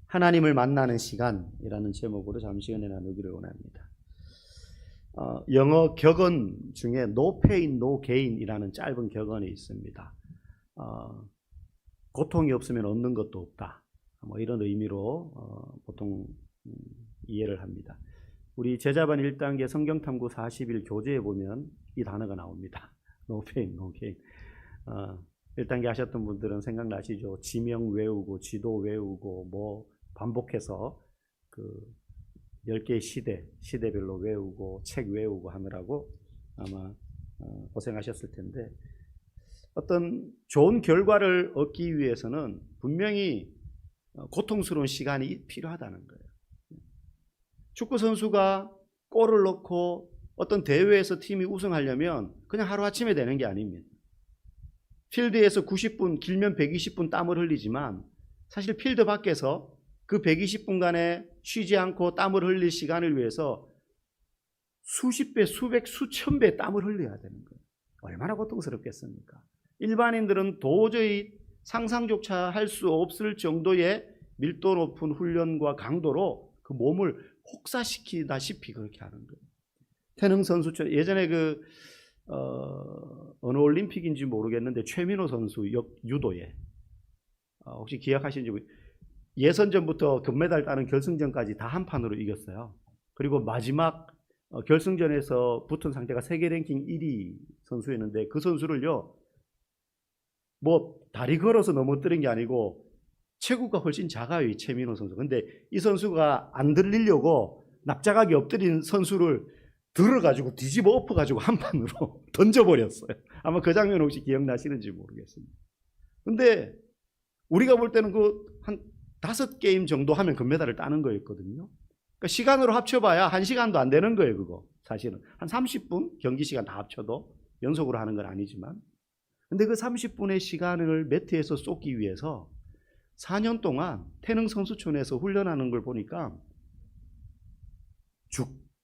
하나님을 만나는 시간이라는 제목으로 잠시 은혜 나누기를 원합니다. 영어 격언 중에 No pain, no gain이라는 짧은 격언이 있습니다. 고통이 없으면 얻는 것도 없다. 뭐 이런 의미로 보통 이해를 합니다. 우리 제자반 1단계 성경탐구 40일 교재에 보면 이 단어가 나옵니다. No pain, no gain. 1단계 하셨던 분들은 생각나시죠? 지명 외우고 지도 외우고 뭐 반복해서 그 10개의 시대별로 외우고 책 외우고 하느라고 아마 고생하셨을 텐데, 어떤 좋은 결과를 얻기 위해서는 분명히 고통스러운 시간이 필요하다는 거예요. 축구 선수가 골을 넣고 어떤 대회에서 팀이 우승하려면 그냥 하루아침에 되는 게 아닙니다. 필드에서 90분, 길면 120분 땀을 흘리지만 사실 필드 밖에서 그 120분간에 쉬지 않고 땀을 흘릴 시간을 위해서 수십 배, 수백, 수천 배 땀을 흘려야 되는 거예요. 얼마나 고통스럽겠습니까? 일반인들은 도저히 상상조차 할 수 없을 정도의 밀도 높은 훈련과 강도로 그 몸을 혹사시키다시피 그렇게 하는 거예요. 태능 선수처럼 예전에 어느 올림픽인지 모르겠는데 최민호 선수 유도에 혹시 기억하시는지 예선전부터 금메달 따는 결승전까지 다 한 판으로 이겼어요. 그리고 마지막 결승전에서 붙은 상대가 세계 랭킹 1위 선수였는데 그 선수를요, 뭐 다리 걸어서 넘어뜨린 게 아니고 체구가 훨씬 작아요, 이 최민호 선수. 근데 이 선수가 안 들리려고 납작하게 엎드린 선수를 들어가지고 뒤집어 엎어가지고 한 판으로 던져버렸어요. 아마 그 장면 혹시 기억나시는지 모르겠습니다. 근데 우리가 볼 때는 한 5게임 정도 하면 금메달을 따는 거였거든요. 그러니까 시간으로 합쳐봐야 1시간도 안 되는 거예요, 그거. 사실은. 한 30분 경기 시간 다 합쳐도 연속으로 하는 건 아니지만. 근데 그 30분의 시간을 매트에서 쏟기 위해서 4년 동안 태능 선수촌에서 훈련하는 걸 보니까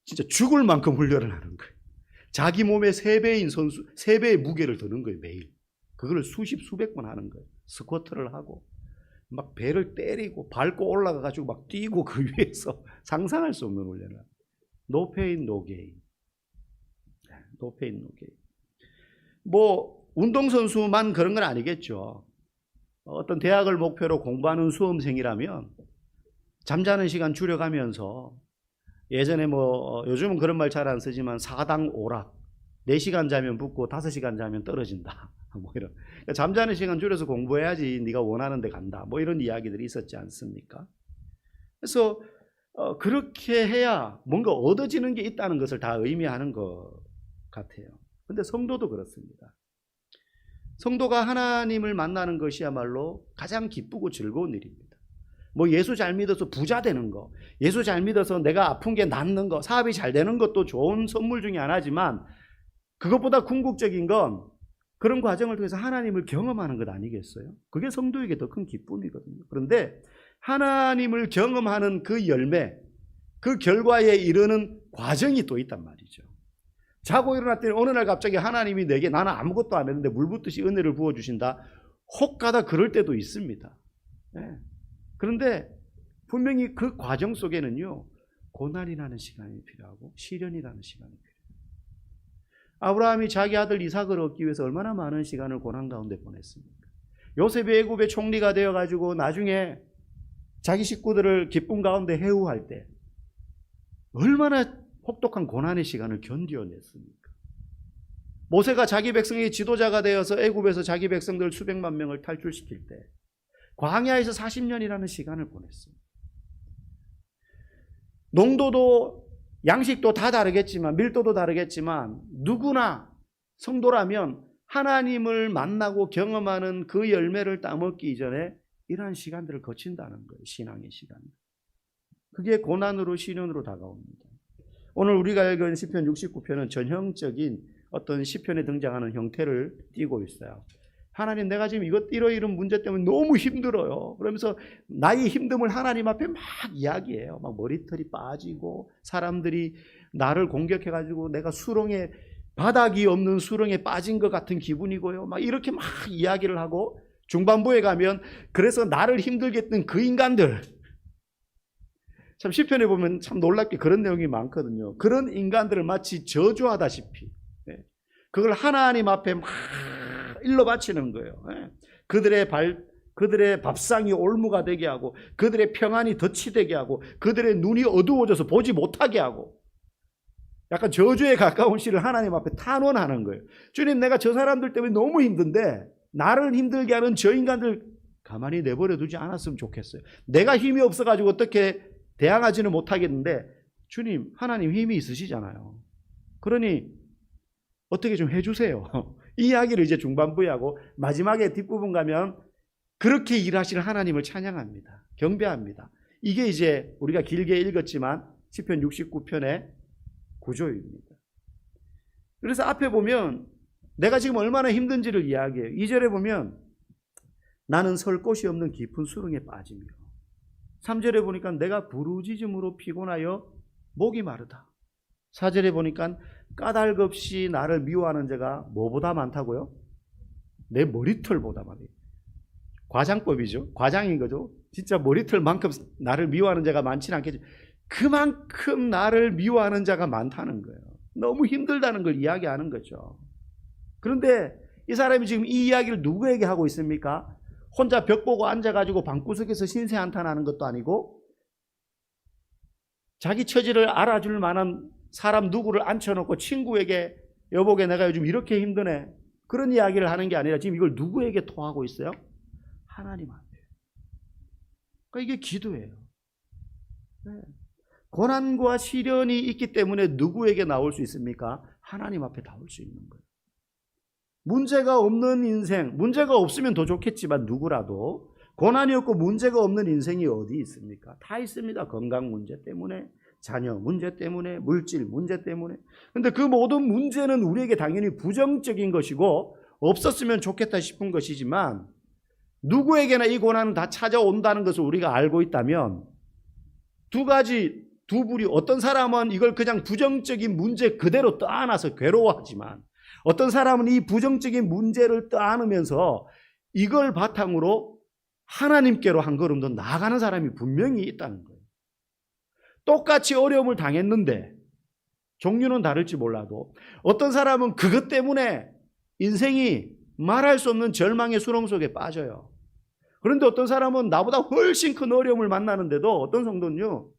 진짜 죽을 만큼 훈련을 하는 거예요. 자기 몸의 3배인 선수, 3배의 무게를 드는 거예요, 매일. 그걸 수십, 수백 번 하는 거예요. 스쿼트를 하고, 막 배를 때리고, 밟고 올라가가지고 막 뛰고 그 위에서 상상할 수 없는 훈련을 합니다. No pain, no gain. No pain, no gain. 뭐, 운동선수만 그런 건 아니겠죠. 어떤 대학을 목표로 공부하는 수험생이라면 잠자는 시간 줄여가면서 예전에 요즘은 그런 말 잘 안 쓰지만 4당 5락 4시간 자면 붙고 5시간 자면 떨어진다. 뭐 이런. 그러니까 잠자는 시간 줄여서 공부해야지 네가 원하는 데 간다. 뭐 이런 이야기들이 있었지 않습니까? 그래서 그렇게 해야 뭔가 얻어지는 게 있다는 것을 다 의미하는 것 같아요. 근데 성도도 그렇습니다. 성도가 하나님을 만나는 것이야말로 가장 기쁘고 즐거운 일입니다. 뭐 예수 잘 믿어서 부자 되는 거, 예수 잘 믿어서 내가 아픈 게 낫는 거, 사업이 잘 되는 것도 좋은 선물 중에 하나지만 그것보다 궁극적인 건 그런 과정을 통해서 하나님을 경험하는 것 아니겠어요? 그게 성도에게 더 큰 기쁨이거든요. 그런데 하나님을 경험하는 그 열매, 그 결과에 이르는 과정이 또 있단 말이죠. 자고 일어났더니 어느 날 갑자기 하나님이 내게 나는 아무것도 안 했는데 물 붓듯이 은혜를 부어주신다. 혹가다 그럴 때도 있습니다. 네. 그런데 분명히 그 과정 속에는요, 고난이라는 시간이 필요하고 시련이라는 시간이 필요해요. 아브라함이 자기 아들 이삭을 얻기 위해서 얼마나 많은 시간을 고난 가운데 보냈습니까? 요셉이 애굽의 총리가 되어가지고 나중에 자기 식구들을 기쁨 가운데 해우할 때 얼마나 혹독한 고난의 시간을 견뎌냈습니까? 모세가 자기 백성의 지도자가 되어서 애굽에서 자기 백성들 수백만 명을 탈출시킬 때 광야에서 40년이라는 시간을 보냈습니다. 농도도 양식도 다 다르겠지만 밀도도 다르겠지만 누구나 성도라면 하나님을 만나고 경험하는 그 열매를 따먹기 이전에 이러한 시간들을 거친다는 거예요. 신앙의 시간. 그게 고난으로 시련으로 다가옵니다. 오늘 우리가 읽은 시편 69편은 전형적인 어떤 시편에 등장하는 형태를 띠고 있어요. 하나님, 내가 지금 이런 문제 때문에 너무 힘들어요. 그러면서 나의 힘듦을 하나님 앞에 막 이야기해요. 막 머리털이 빠지고 사람들이 나를 공격해가지고 내가 수렁에, 바닥이 없는 수렁에 빠진 것 같은 기분이고요. 막 이렇게 막 이야기를 하고 중반부에 가면 그래서 나를 힘들게 했던 그 인간들, 참 시편에 보면 참 놀랍게 그런 내용이 많거든요. 그런 인간들을 마치 저주하다시피 그걸 하나님 앞에 막 일러 바치는 거예요. 그들의 밥상이 올무가 되게 하고, 그들의 평안이 덫이 되게 하고, 그들의 눈이 어두워져서 보지 못하게 하고, 약간 저주에 가까운 시를 하나님 앞에 탄원하는 거예요. 주님, 내가 저 사람들 때문에 너무 힘든데 나를 힘들게 하는 저 인간들 가만히 내버려 두지 않았으면 좋겠어요. 내가 힘이 없어가지고 어떻게 대항하지는 못하겠는데, 주님, 하나님 힘이 있으시잖아요. 그러니 어떻게 좀 해주세요. 이 이야기를 이제 중반부에 하고 마지막에 뒷부분 가면 그렇게 일하시는 하나님을 찬양합니다. 경배합니다. 이게 이제 우리가 길게 읽었지만 시편 69편의 구조입니다. 그래서 앞에 보면 내가 지금 얼마나 힘든지를 이야기해요. 2절에 보면 나는 설 곳이 없는 깊은 수렁에 빠지며, 3절에 보니까 내가 부르짖음으로 피곤하여 목이 마르다. 4절에 보니까 까닭 없이 나를 미워하는 자가 뭐보다 많다고요? 내 머리털보다 많아요. 과장법이죠. 과장인 거죠. 진짜 머리털만큼 나를 미워하는 자가 많지는 않겠지. 그만큼 나를 미워하는 자가 많다는 거예요. 너무 힘들다는 걸 이야기하는 거죠. 그런데 이 사람이 지금 이 이야기를 누구에게 하고 있습니까? 혼자 벽 보고 앉아가지고 방구석에서 신세 한탄하는 것도 아니고, 자기 처지를 알아줄 만한 사람 누구를 앉혀놓고 친구에게 여보게 내가 요즘 이렇게 힘드네, 그런 이야기를 하는 게 아니라 지금 이걸 누구에게 토하고 있어요? 하나님 앞에. 그러니까 이게 기도예요. 네. 고난과 시련이 있기 때문에 누구에게 나올 수 있습니까? 하나님 앞에 나올 수 있는 거예요. 문제가 없는 인생, 문제가 없으면 더 좋겠지만 누구라도 고난이 없고 문제가 없는 인생이 어디 있습니까? 다 있습니다. 건강 문제 때문에, 자녀 문제 때문에, 물질 문제 때문에. 근데 그 모든 문제는 우리에게 당연히 부정적인 것이고 없었으면 좋겠다 싶은 것이지만, 누구에게나 이 고난은 다 찾아온다는 것을 우리가 알고 있다면 두 부류, 어떤 사람은 이걸 그냥 부정적인 문제 그대로 떠안아서 괴로워하지만, 어떤 사람은 이 부정적인 문제를 떠안으면서 이걸 바탕으로 하나님께로 한 걸음 더 나아가는 사람이 분명히 있다는 거예요. 똑같이 어려움을 당했는데 종류는 다를지 몰라도 어떤 사람은 그것 때문에 인생이 말할 수 없는 절망의 수렁 속에 빠져요. 그런데 어떤 사람은 나보다 훨씬 큰 어려움을 만나는데도 어떤 성도는요,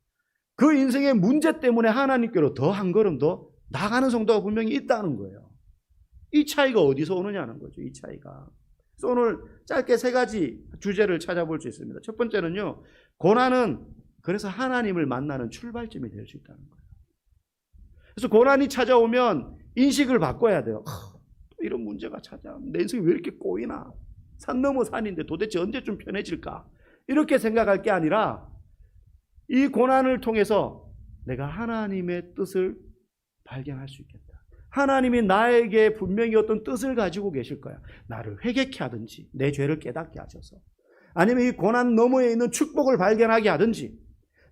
그 인생의 문제 때문에 하나님께로 더 한 걸음 더 나가는 성도가 분명히 있다는 거예요. 이 차이가 어디서 오느냐는 거죠. 이 차이가. 그래서 오늘 짧게 3가지 주제를 찾아볼 수 있습니다. 첫 번째는요, 고난은 그래서 하나님을 만나는 출발점이 될 수 있다는 거예요. 그래서 고난이 찾아오면 인식을 바꿔야 돼요. 이런 문제가 찾아오면 내 인생이 왜 이렇게 꼬이나? 산 넘어 산인데 도대체 언제쯤 편해질까? 이렇게 생각할 게 아니라 이 고난을 통해서 내가 하나님의 뜻을 발견할 수 있겠다. 하나님이 나에게 분명히 어떤 뜻을 가지고 계실 거야. 나를 회개케 하든지, 내 죄를 깨닫게 하셔서, 아니면 이 고난 너머에 있는 축복을 발견하게 하든지,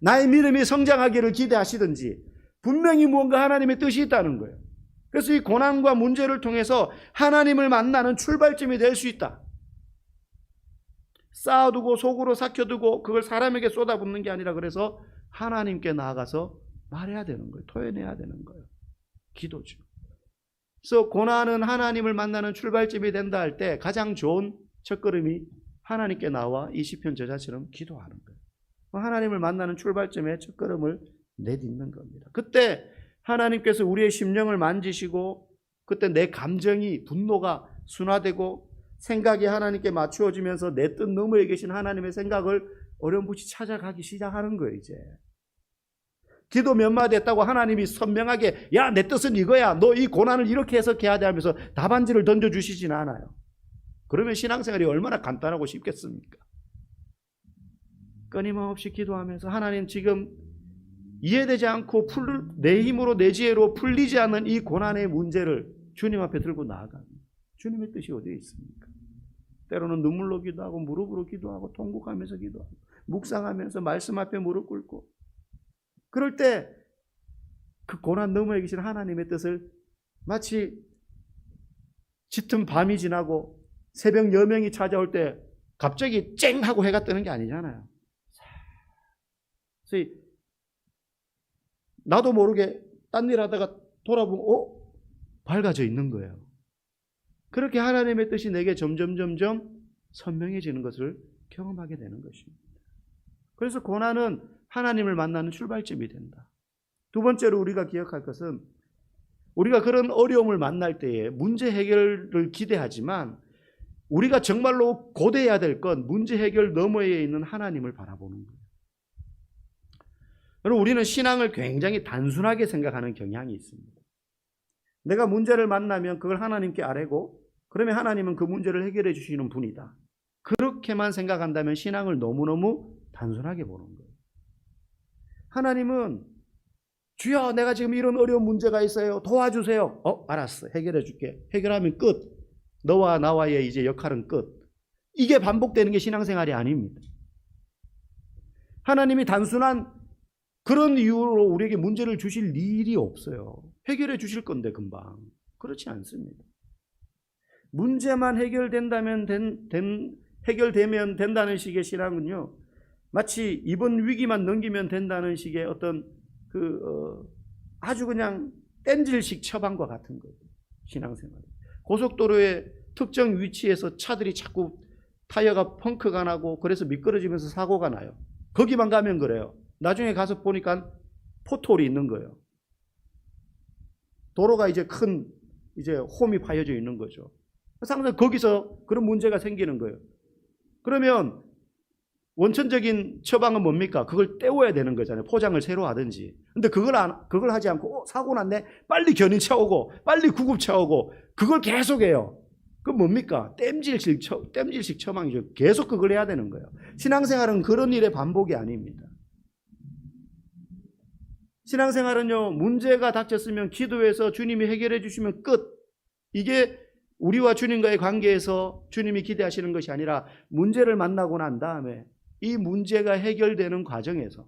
나의 믿음이 성장하기를 기대하시든지, 분명히 무언가 하나님의 뜻이 있다는 거예요. 그래서 이 고난과 문제를 통해서 하나님을 만나는 출발점이 될 수 있다. 쌓아두고 속으로 삭혀두고 그걸 사람에게 쏟아붓는 게 아니라, 그래서 하나님께 나아가서 말해야 되는 거예요. 토해내야 되는 거예요. 기도죠. 그래서 고난은 하나님을 만나는 출발점이 된다 할 때 가장 좋은 첫걸음이 하나님께 나와 이 시편 저자처럼 기도하는 거예요. 하나님을 만나는 출발점의 첫걸음을 내딛는 겁니다. 그때 하나님께서 우리의 심령을 만지시고, 그때 내 감정이, 분노가 순화되고 생각이 하나님께 맞추어지면서 내 뜻 너머에 계신 하나님의 생각을 어렴풋이 찾아가기 시작하는 거예요. 이제 기도 몇 마디 했다고 하나님이 선명하게 야, 내 뜻은 이거야, 너 이 고난을 이렇게 해석해야 돼 하면서 답안지를 던져주시지는 않아요. 그러면 신앙생활이 얼마나 간단하고 쉽겠습니까? 끊임없이 기도하면서 하나님, 지금 이해되지 않고 내 힘으로 내 지혜로 풀리지 않는 이 고난의 문제를 주님 앞에 들고 나아갑니다. 주님의 뜻이 어디에 있습니까? 때로는 눈물로 기도하고 무릎으로 기도하고 통곡하면서 기도하고 묵상하면서 말씀 앞에 무릎 꿇고, 그럴 때 그 고난 너머에 계신 하나님의 뜻을 마치 짙은 밤이 지나고 새벽 여명이 찾아올 때 갑자기 쨍 하고 해가 뜨는 게 아니잖아요. 그래서 나도 모르게 딴 일 하다가 돌아보면 밝아져 있는 거예요. 그렇게 하나님의 뜻이 내게 점점 선명해지는 것을 경험하게 되는 것입니다. 그래서 고난은 하나님을 만나는 출발점이 된다. 두 번째로 우리가 기억할 것은 우리가 그런 어려움을 만날 때에 문제 해결을 기대하지만 우리가 정말로 고대해야 될 건 문제 해결 너머에 있는 하나님을 바라보는 거예요. 여러분, 우리는 신앙을 굉장히 단순하게 생각하는 경향이 있습니다. 내가 문제를 만나면 그걸 하나님께 아뢰고 그러면 하나님은 그 문제를 해결해 주시는 분이다. 그렇게만 생각한다면 신앙을 너무너무 단순하게 보는 거예요. 하나님은 주여 내가 지금 이런 어려운 문제가 있어요. 도와주세요. 알았어. 해결해 줄게. 해결하면 끝. 너와 나와의 이제 역할은 끝. 이게 반복되는 게 신앙생활이 아닙니다. 하나님이 단순한 그런 이유로 우리에게 문제를 주실 일이 없어요. 해결해 주실 건데 금방. 그렇지 않습니다. 문제만 해결된다면 해결되면 된다는 식의 신앙은요. 마치 이번 위기만 넘기면 된다는 식의 어떤 아주 그냥 땜질식 처방과 같은 거예요. 신앙생활. 고속도로의 특정 위치에서 차들이 자꾸 타이어가 펑크가 나고 그래서 미끄러지면서 사고가 나요. 거기만 가면 그래요. 나중에 가서 보니까 포트홀이 있는 거예요. 도로가 이제 큰 홈이 파여져 있는 거죠. 항상 거기서 그런 문제가 생기는 거예요. 그러면 원천적인 처방은 뭡니까? 그걸 떼워야 되는 거잖아요. 포장을 새로 하든지. 근데 그걸 하지 않고 사고 났네. 빨리 견인차 오고 빨리 구급차 오고 그걸 계속해요. 그건 뭡니까? 땜질식 처방이죠. 계속 그걸 해야 되는 거예요. 신앙생활은 그런 일의 반복이 아닙니다. 신앙생활은요, 문제가 닥쳤으면 기도해서 주님이 해결해 주시면 끝. 이게 우리와 주님과의 관계에서 주님이 기대하시는 것이 아니라 문제를 만나고 난 다음에 이 문제가 해결되는 과정에서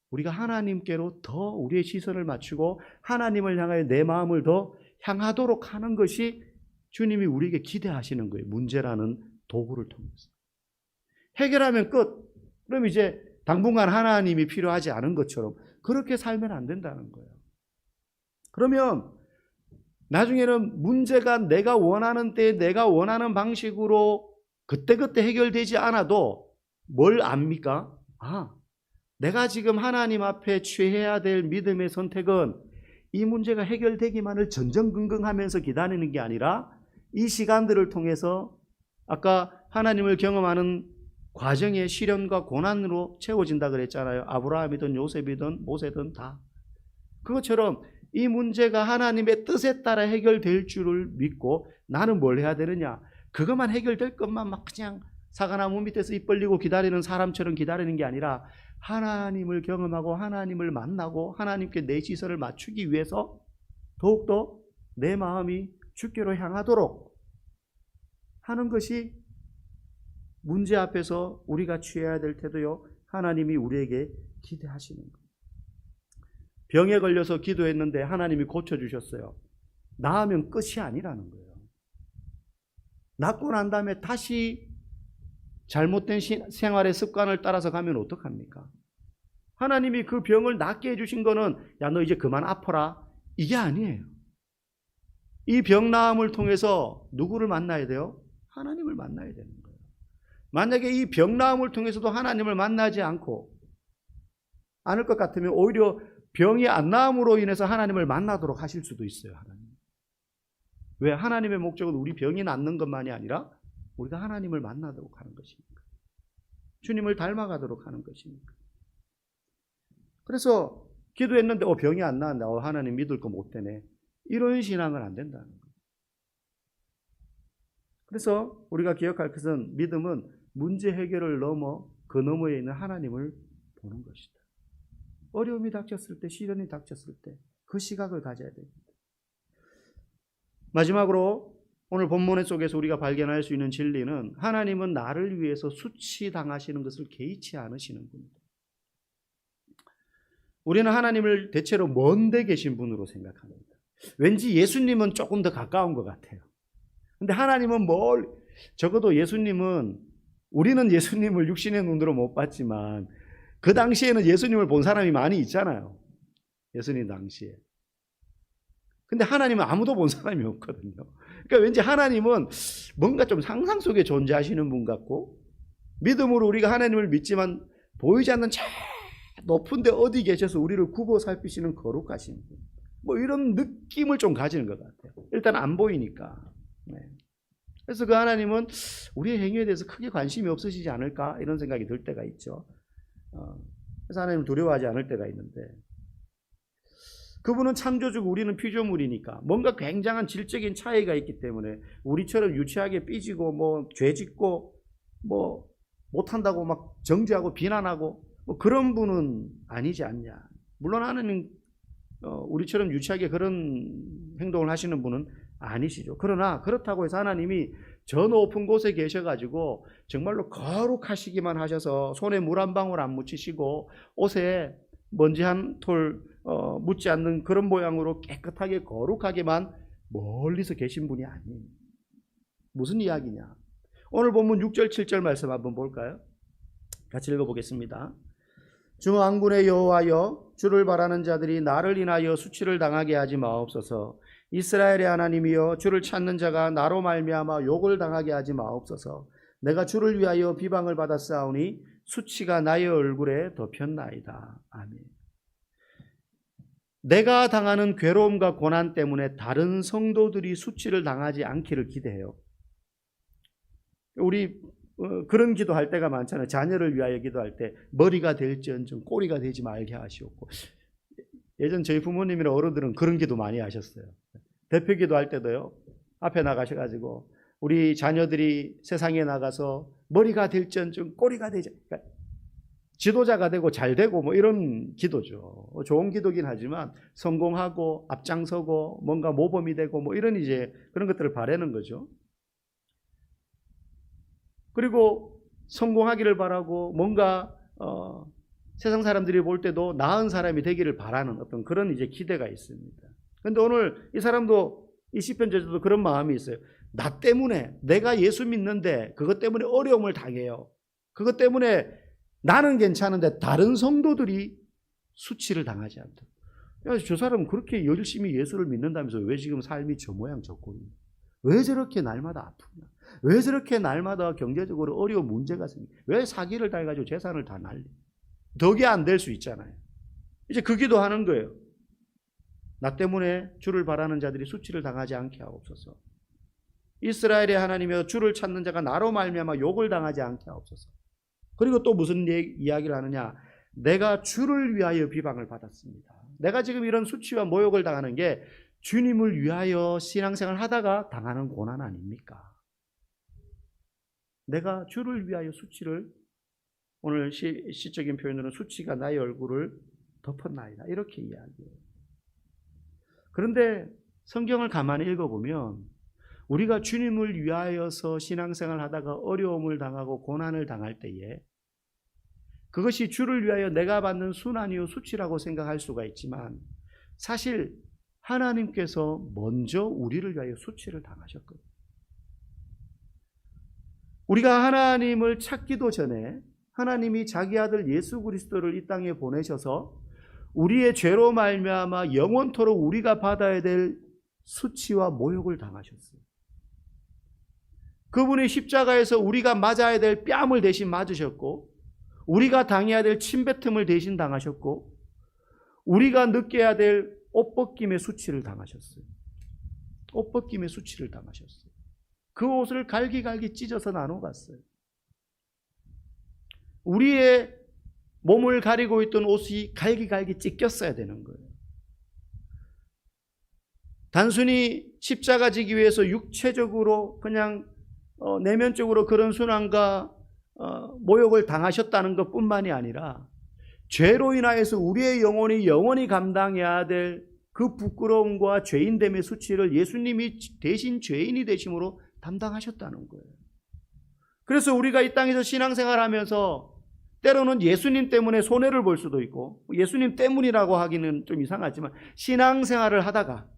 우리가 하나님께로 더 우리의 시선을 맞추고 하나님을 향하여 내 마음을 더 향하도록 하는 것이 주님이 우리에게 기대하시는 거예요. 문제라는 도구를 통해서. 해결하면 끝. 그럼 이제 당분간 하나님이 필요하지 않은 것처럼 그렇게 살면 안 된다는 거예요. 그러면 나중에는 문제가 내가 원하는 때 내가 원하는 방식으로 그때그때 해결되지 않아도 뭘 압니까? 내가 지금 하나님 앞에 취해야 될 믿음의 선택은 이 문제가 해결되기만을 전전긍긍하면서 기다리는 게 아니라 이 시간들을 통해서 아까 하나님을 경험하는 과정의 시련과 고난으로 채워진다 그랬잖아요. 아브라함이든 요셉이든 모세든 다. 그것처럼 이 문제가 하나님의 뜻에 따라 해결될 줄을 믿고 나는 뭘 해야 되느냐? 그것만 해결될 것만 막 그냥 사과나무 밑에서 입 벌리고 기다리는 사람처럼 기다리는 게 아니라 하나님을 경험하고 하나님을 만나고 하나님께 내 시선을 맞추기 위해서 더욱더 내 마음이 주께로 향하도록 하는 것이 문제 앞에서 우리가 취해야 될 태도요. 하나님이 우리에게 기대하시는 거예요. 병에 걸려서 기도했는데 하나님이 고쳐주셨어요. 나으면 끝이 아니라는 거예요. 낫고 난 다음에 다시 잘못된 생활의 습관을 따라서 가면 어떡합니까? 하나님이 그 병을 낫게 해주신 거는 야, 너 이제 그만 아파라. 이게 아니에요. 이 병 나음을 통해서 누구를 만나야 돼요? 하나님을 만나야 되는 거예요. 만약에 이 병 나음을 통해서도 하나님을 만나지 않고 않을 것 같으면 오히려 병이 안 나음으로 인해서 하나님을 만나도록 하실 수도 있어요. 하나님. 왜? 하나님의 목적은 우리 병이 낫는 것만이 아니라 우리가 하나님을 만나도록 하는 것이니까. 주님을 닮아가도록 하는 것이니까. 그래서 기도했는데 병이 안 나았네. 하나님 믿을 거 못 되네. 이런 신앙은 안 된다는 거예요. 그래서 우리가 기억할 것은 믿음은 문제 해결을 넘어 그 너머에 있는 하나님을 보는 것이다. 어려움이 닥쳤을 때, 시련이 닥쳤을 때 그 시각을 가져야 됩니다. 마지막으로 오늘 본문 속에서 우리가 발견할 수 있는 진리는 하나님은 나를 위해서 수치당하시는 것을 개의치 않으시는 분이다. 우리는 하나님을 대체로 먼데 계신 분으로 생각합니다. 왠지 예수님은 조금 더 가까운 것 같아요. 근데 하나님은 적어도 예수님은 우리는 예수님을 육신의 눈으로 못 봤지만 그 당시에는 예수님을 본 사람이 많이 있잖아요. 예수님 당시에. 근데 하나님은 아무도 본 사람이 없거든요. 그러니까 왠지 하나님은 뭔가 좀 상상 속에 존재하시는 분 같고, 믿음으로 우리가 하나님을 믿지만 보이지 않는 저 높은 데 어디 계셔서 우리를 굽어 살피시는 거룩하신 분, 뭐 이런 느낌을 좀 가지는 것 같아요. 일단 안 보이니까. 네. 그래서 그 하나님은 우리의 행위에 대해서 크게 관심이 없으시지 않을까 이런 생각이 들 때가 있죠. 그래서 하나님을 두려워하지 않을 때가 있는데, 그분은 창조주고 우리는 피조물이니까 뭔가 굉장한 질적인 차이가 있기 때문에 우리처럼 유치하게 삐지고 뭐 죄짓고 뭐 못한다고 막 정죄하고 비난하고 뭐 그런 분은 아니지 않냐. 물론 하나님 우리처럼 유치하게 그런 행동을 하시는 분은 아니시죠. 그러나 그렇다고 해서 하나님이 저 높은 곳에 계셔가지고 정말로 거룩하시기만 하셔서 손에 물 한 방울 안 묻히시고 옷에 먼지 한 톨 묻지 않는 그런 모양으로 깨끗하게 거룩하게만 멀리서 계신 분이 아니에요. 무슨 이야기냐? 오늘 본문 6절 7절 말씀 한번 볼까요? 같이 읽어보겠습니다. 주 왕군의 여호와여, 주를 바라는 자들이 나를 인하여 수치를 당하게 하지 마옵소서. 이스라엘의 하나님이여, 주를 찾는 자가 나로 말미암아 욕을 당하게 하지 마옵소서. 내가 주를 위하여 비방을 받았사오니 수치가 나의 얼굴에 덮였나이다. 아멘. 내가 당하는 괴로움과 고난 때문에 다른 성도들이 수치를 당하지 않기를 기대해요. 우리 그런 기도할 때가 많잖아요. 자녀를 위하여 기도할 때 머리가 될지언정 꼬리가 되지 말게 하시옵고. 예전 저희 부모님이나 어른들은 그런 기도 많이 하셨어요. 대표 기도할 때도요, 앞에 나가셔가지고 우리 자녀들이 세상에 나가서 머리가 될지언정 꼬리가 되지, 그러니까 지도자가 되고 잘 되고 뭐 이런 기도죠. 좋은 기도긴 하지만 성공하고 앞장서고 뭔가 모범이 되고 뭐 이런 이제 그런 것들을 바라는 거죠. 그리고 성공하기를 바라고 뭔가 세상 사람들이 볼 때도 나은 사람이 되기를 바라는 어떤 그런 이제 기대가 있습니다. 그런데 오늘 이 사람도 이 시편 저자도 그런 마음이 있어요. 나 때문에, 내가 예수 믿는데 그것 때문에 어려움을 당해요. 그것 때문에 나는 괜찮은데 다른 성도들이 수치를 당하지 않도록. 저 사람은 그렇게 열심히 예수를 믿는다면서 왜 지금 삶이 저 모양 저 꼴이냐? 왜 저렇게 날마다 아프냐? 왜 저렇게 날마다 경제적으로 어려운 문제가 생기냐? 왜 사기를 당해가지고 재산을 다 날리? 덕이 안 될 수 있잖아요. 이제 그 기도하는 거예요. 나 때문에 주를 바라는 자들이 수치를 당하지 않게 하옵소서. 이스라엘의 하나님이여, 주를 찾는 자가 나로 말미암아 욕을 당하지 않게 하옵소서. 그리고 또 무슨 이야기를 하느냐? 내가 주를 위하여 비방을 받았습니다. 내가 지금 이런 수치와 모욕을 당하는 게 주님을 위하여 신앙생활 하다가 당하는 고난 아닙니까? 내가 주를 위하여 수치를, 오늘 시적인 표현으로는 수치가 나의 얼굴을 덮었나이다, 이렇게 이야기해요. 그런데 성경을 가만히 읽어보면 우리가 주님을 위하여서 신앙생활 하다가 어려움을 당하고 고난을 당할 때에 그것이 주를 위하여 내가 받는 순환이요 수치라고 생각할 수가 있지만, 사실 하나님께서 먼저 우리를 위하여 수치를 당하셨거든요. 우리가 하나님을 찾기도 전에 하나님이 자기 아들 예수 그리스도를 이 땅에 보내셔서 우리의 죄로 말미암아 영원토록 우리가 받아야 될 수치와 모욕을 당하셨어요. 그분이 십자가에서 우리가 맞아야 될 뺨을 대신 맞으셨고, 우리가 당해야 될 침뱉음을 대신 당하셨고, 우리가 느껴야 될 옷벗김의 수치를 당하셨어요. 옷벗김의 수치를 당하셨어요. 그 옷을 갈기갈기 찢어서 나눠갔어요. 우리의 몸을 가리고 있던 옷이 갈기갈기 찢겼어야 되는 거예요. 단순히 십자가 지기 위해서 육체적으로 그냥 내면적으로 그런 순환과 모욕을 당하셨다는 것뿐만이 아니라 죄로 인하여서 우리의 영혼이 영원히 감당해야 될 그 부끄러움과 죄인됨의 수치를 예수님이 대신 죄인이 되심으로 담당하셨다는 거예요. 그래서 우리가 이 땅에서 신앙생활하면서 때로는 예수님 때문에 손해를 볼 수도 있고, 예수님 때문이라고 하기는 좀 이상하지만 신앙생활을 하다가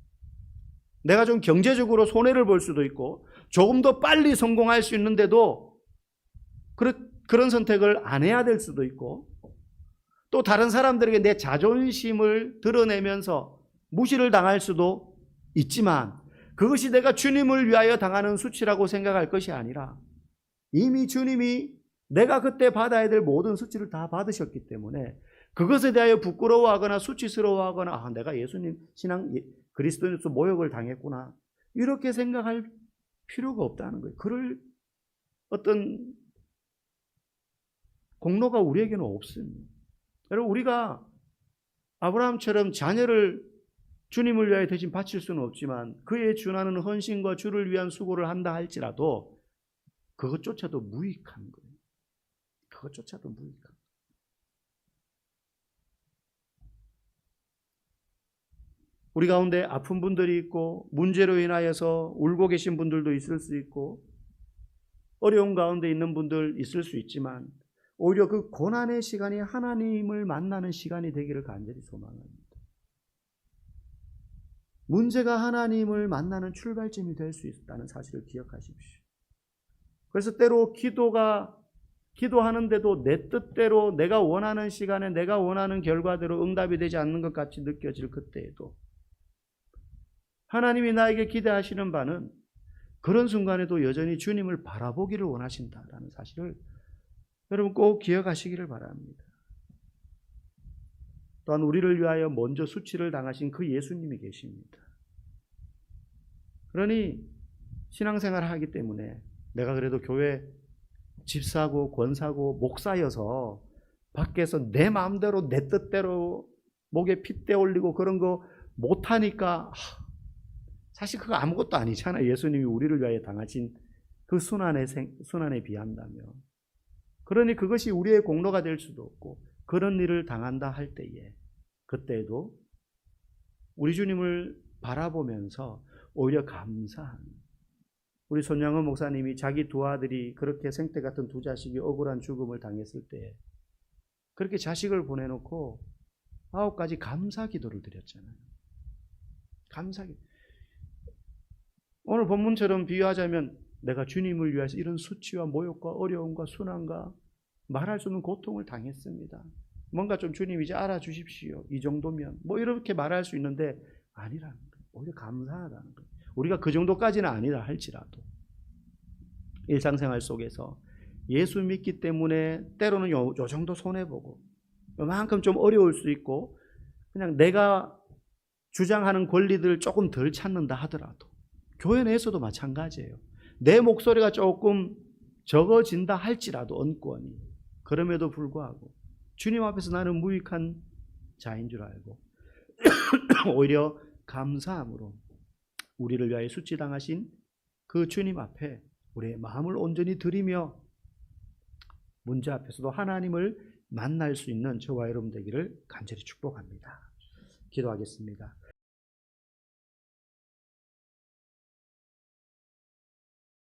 내가 좀 경제적으로 손해를 볼 수도 있고 조금 더 빨리 성공할 수 있는데도 그런 선택을 안 해야 될 수도 있고, 또 다른 사람들에게 내 자존심을 드러내면서 무시를 당할 수도 있지만 그것이 내가 주님을 위하여 당하는 수치라고 생각할 것이 아니라 이미 주님이 내가 그때 받아야 될 모든 수치를 다 받으셨기 때문에 그것에 대하여 부끄러워하거나 수치스러워하거나 내가 예수님 신앙 그리스도인으로서 모욕을 당했구나 이렇게 생각할 필요가 없다는 거예요. 그럴 어떤 공로가 우리에게는 없습니다. 여러분 우리가 아브라함처럼 자녀를 주님을 위하여 대신 바칠 수는 없지만 그에 준하는 헌신과 주를 위한 수고를 한다 할지라도 그것조차도 무익한 거예요. 그것조차도 무익한 거예요. 우리 가운데 아픈 분들이 있고 문제로 인하여서 울고 계신 분들도 있을 수 있고 어려운 가운데 있는 분들 있을 수 있지만 오히려 그 고난의 시간이 하나님을 만나는 시간이 되기를 간절히 소망합니다. 문제가 하나님을 만나는 출발점이 될 수 있다는 사실을 기억하십시오. 그래서 때로 기도하는데도 내 뜻대로 내가 원하는 시간에 내가 원하는 결과대로 응답이 되지 않는 것 같이 느껴질 그때에도 하나님이 나에게 기대하시는 바는 그런 순간에도 여전히 주님을 바라보기를 원하신다라는 사실을 여러분 꼭 기억하시기를 바랍니다. 또한 우리를 위하여 먼저 수치를 당하신 그 예수님이 계십니다. 그러니 신앙생활을 하기 때문에 내가 그래도 교회 집사고 권사고 목사여서 밖에서 내 마음대로 내 뜻대로 목에 핏대 올리고 그런 거 못하니까 사실 그거 아무것도 아니잖아요. 예수님이 우리를 위하여 당하신 그 순환에 비한다면. 그러니 그것이 우리의 공로가 될 수도 없고 그런 일을 당한다 할 때에 그때에도 우리 주님을 바라보면서 오히려 감사한 우리 손양원 목사님이 자기 두 아들이 그렇게 생태 같은 두 자식이 억울한 죽음을 당했을 때 그렇게 자식을 보내놓고 9가지 감사 기도를 드렸잖아요. 감사기. 오늘 본문처럼 비유하자면 내가 주님을 위해서 이런 수치와 모욕과 어려움과 순환과 말할 수 없는 고통을 당했습니다. 뭔가 좀 주님 이제 알아주십시오. 이 정도면 뭐 이렇게 말할 수 있는데 아니라는 거예요. 오히려 감사하다는 거예요. 우리가 그 정도까지는 아니라 할지라도 일상생활 속에서 예수 믿기 때문에 때로는 요 정도 손해보고 요만큼 좀 어려울 수 있고 그냥 내가 주장하는 권리들을 조금 덜 찾는다 하더라도 교회 내에서도 마찬가지예요. 내 목소리가 조금 적어진다 할지라도 언권이 그럼에도 불구하고 주님 앞에서 나는 무익한 자인 줄 알고 오히려 감사함으로 우리를 위하여 수치당하신 그 주님 앞에 우리의 마음을 온전히 드리며 문제 앞에서도 하나님을 만날 수 있는 저와 여러분 되기를 간절히 축복합니다. 기도하겠습니다.